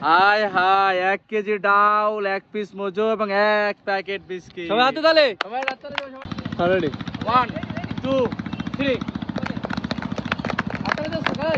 High high 1 KG ডাউল, 1 piece মজো এবং 1 packet biscuit. সবাই হাতে তালে। সবাই রাস্তা থেকে রেডি 1 2 3 হাতে দাও সবাই।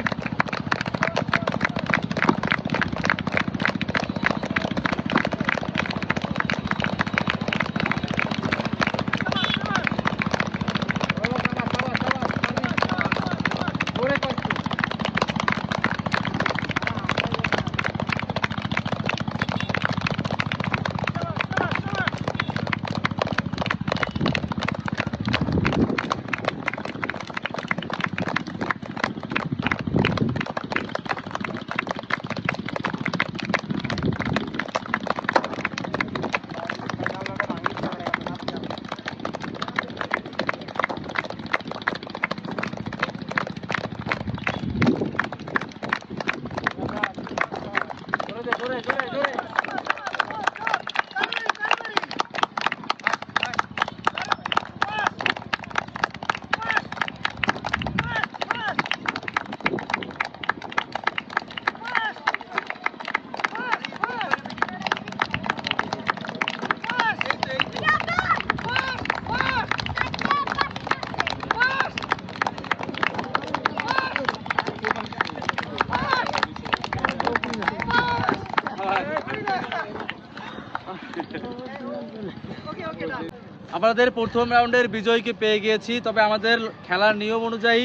আমাদের প্রথম রাউন্ডের বিজয়ীকে পেয়ে গিয়েছি। তবে আমাদের খেলার নিয়ম অনুযায়ী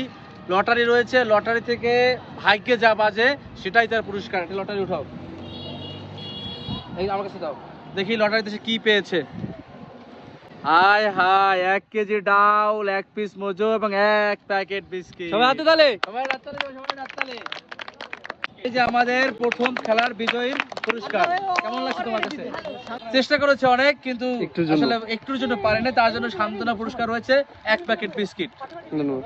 লটারি রয়েছে, লটারি থেকে ভাগ্যে যা বাজে সেটাই তার পুরস্কার। একটা লটারি উঠাও, এই আমার কাছে দাও, দেখি লটারিতে সে কি পেয়েছে। হাই হাই 1 কেজি ডাউল, 1 পিস মজো এবং 1 প্যাকেট বিস্কিট। সবাই হাতে তালে। সবাই রাস্তালে যাও, সবাই রাস্তালে। এই যে আমাদের প্রথম খেলার বিজয়ীর পুরস্কার। কেমন লাগছে তোমার কাছে? চেষ্টা করেছে অনেক, কিন্তু আসলে একটুর জন্য পারেনি। তার জন্য সান্ত্বনা পুরস্কার রয়েছে 1 প্যাকেট বিস্কিট। ধন্যবাদ।